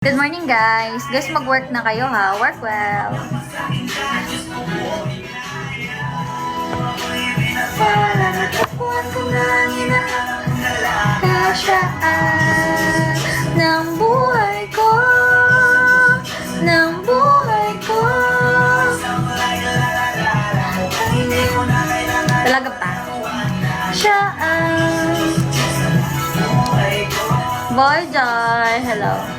Good morning, guys. Guys, mag-work na kayo, ha? Work well. Kasyaan ng buhay ko, ng buhay ko. Talaga pa? Siyaan. Boy Joy, hello.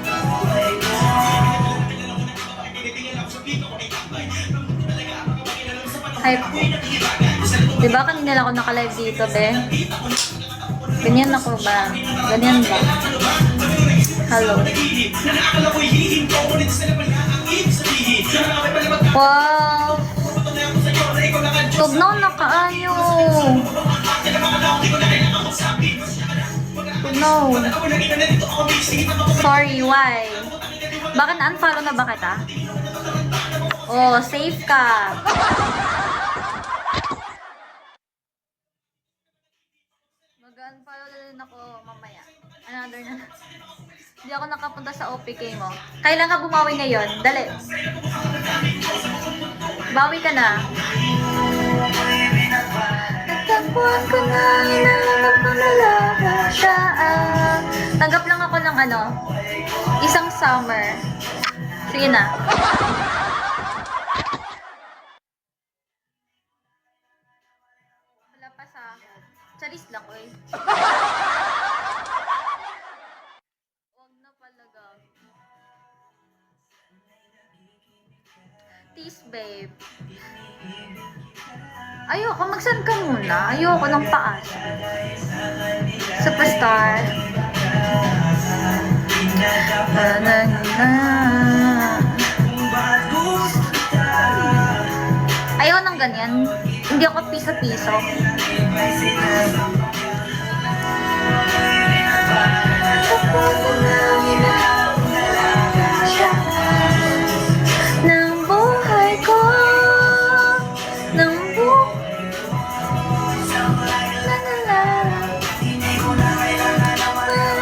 Hi po. Diba kanina lang ako naka-live dito, be? Ganyan ako ba? Ganyan ba? Hello. Wow! Tugnaw na kaayo. Tugnaw. Sorry, why? Bakit na-unfollow na ba kita? Oh, safe ka. Mag-unfollow na din ako mamaya. Another na. Hindi ako nakapunta sa OPK mo. Kailan ka bumawi ngayon? Dali. Bawi ka na. Nagtagpuan ko na hinahanap ko na lagasaan. Tanggap lang ako ng isang summer. Sige na. Wala pa sa charis lang, oy. Huwag na palaga. Tease, babe. Ayoko, mag-send ka muna. Ayoko ng paas. Superstar. Ayoko ng ganyan. Hindi ako piso-piso. Ng buhay ko, ng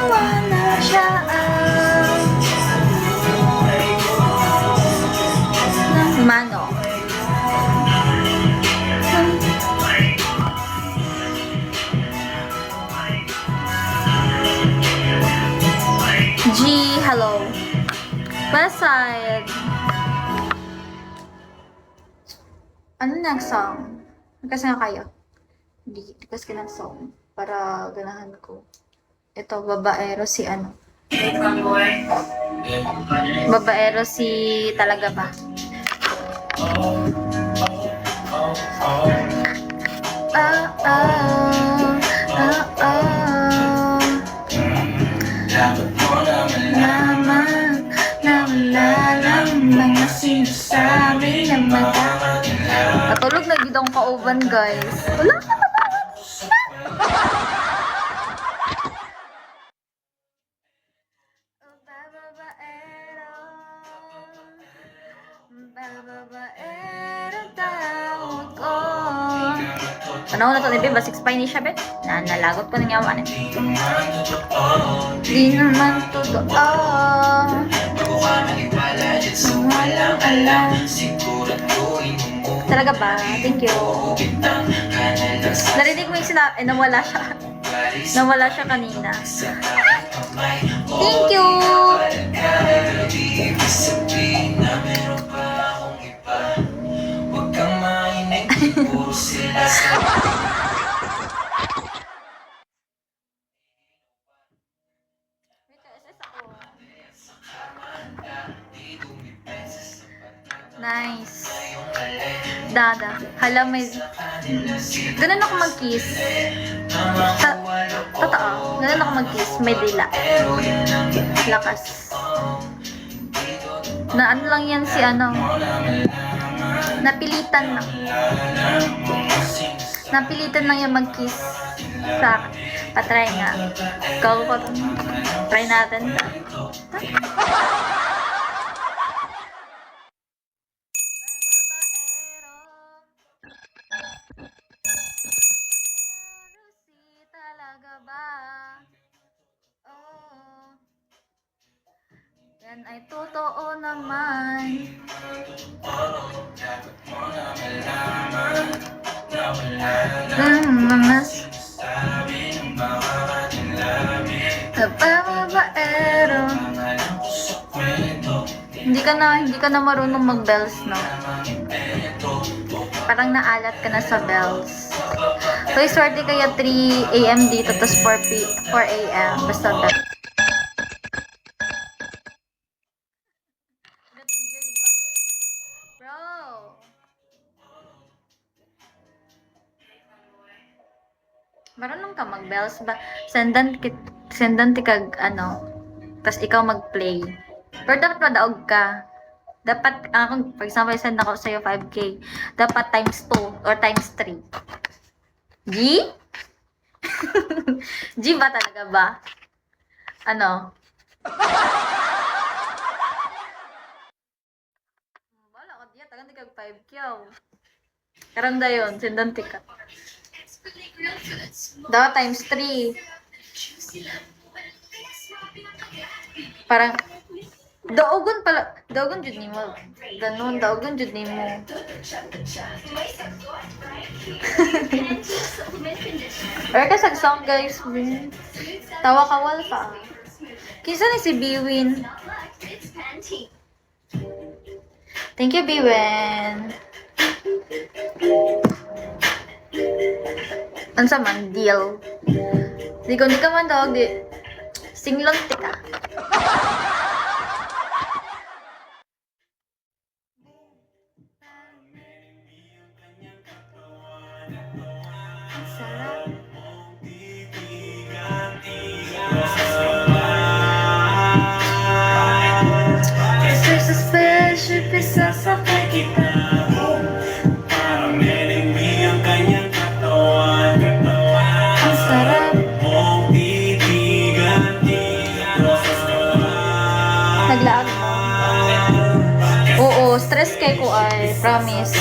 wala siya. Mano. G, hello. West side. Ano next song? Request nga kayo. Hindi, request ka ng song. Para ganahan ko. Ito, babaero si Babaero si talaga ba? Naman na wala lang mga sinasabi na natulog na gid akong kauban, guys. Wala na babaero tawag ko. Ano na to ni Beba? 6 pa ni siya, bet? Nalagot ko ng yawan. Di naman totoo. Walang alam. Talaga ba? Thank you. Narinig mo yung sinabi, nawala siya. Nawala siya kanina. Thank you! Nice. Dada. Hala, may... Ganun ako mag-kiss. Totoo. Ganun ako mag-kiss. May dila. Lakas. Na ano lang yan si napilitan lang. Napilitan lang yan mag-kiss sa akin. Patry nga. Go pa. Try natin. Yan, ay totoo naman. Mga babaero. Hindi ka na marunong mag-bells, no? Parang naalat ka na sa bells. So, swerte kaya 3 a.m. dito, tapos 4 a.m. Basta bells. Natigil, diba? Bro! Marunong ka mag-bells ba? Sendan ti kag, tas ikaw mag-play. Pero dapat madaog ka. Dapat, for example, send ako sa'yo 5K. Dapat times 2 or times 3. G? G ba talaga ba? Ano? Wala ko diya. Tagang di kag 5K. Karanda yun. Sendan ti ka. Dapat times 3. Parang, daogon jud nimo. Ganon, daogon jud nimo. Or kasag song guys, tawa kawal pa. Kinsa ni si Biwin? Thank you, Biwin. Ansa man deal? Di ka man dog di. Singlon ti ka. There's a special piece of kita. Parang merengue ang kanyang katawan. Ang sarap. Mong titigan-tigan. Naglaag mo. Oo, stress kay ko ay, promise.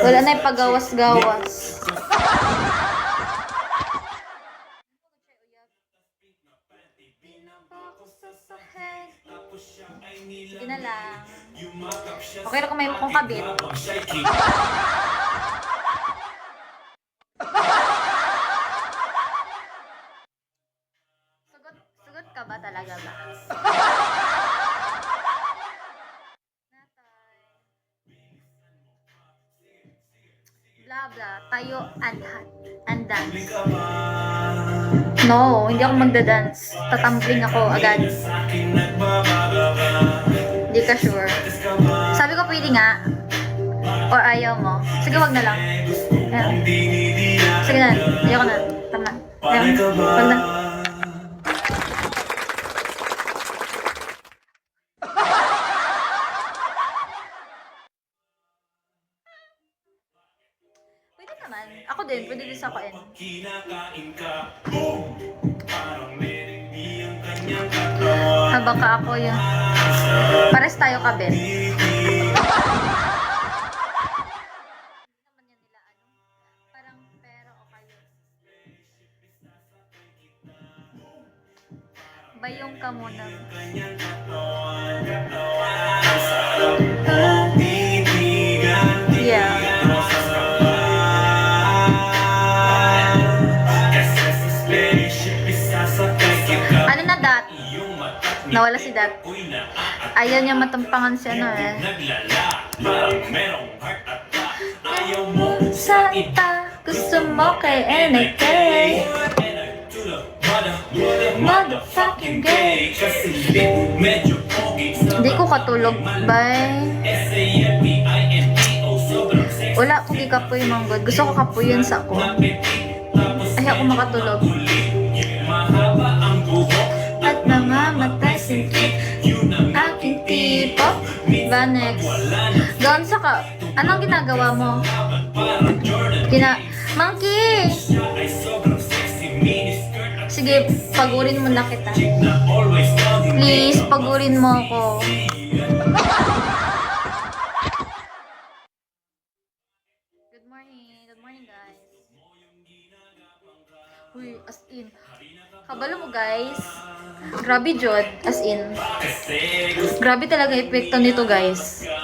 Wala na yung pagawas-gawas. Sige na lang. Okay na kung may mukong kabit. Sugot ka ba talaga ba? Blah blah, tayo and dance. No, hindi ako magda-dance. Tatumbling ako agad. Hindi ka sure. Sabi ko pwede nga. Or ayaw mo. Sige, wag na lang. Ayan. Sige na, ayoko na. Tama. Ayan. Wag na. Pwede naman. Ako din, pwede din sa kain. Kinakain ka, boom! Parang merengue ang kanyang katawan. Habang ka ako yung... Pares tayo kabit. Parang pero o kayo. Bayong ka muna. Yeah. Ano na dat? Nawala si dat. Ayaw niya matampangan si ano eh. Sa ita, gusto mo kay NK. Motherfucking gay. Hindi ko katulog, bye. Wala ko kapoy manggod. Gusto ko kapoyan sa ako. Ayaw ko makatulog. At namamatay sinti aking tipo. Vanex. Doon sa ka. Anong ginagawa mo? Monkey! Sige, pagurin mo na kita. Please, pagurin mo ako. Good morning. Good morning, guys. Uy, as in. Kabalo mo guys. Grabe jud, as in. Kasi gusto Grabe talaga epekto nito guys. ka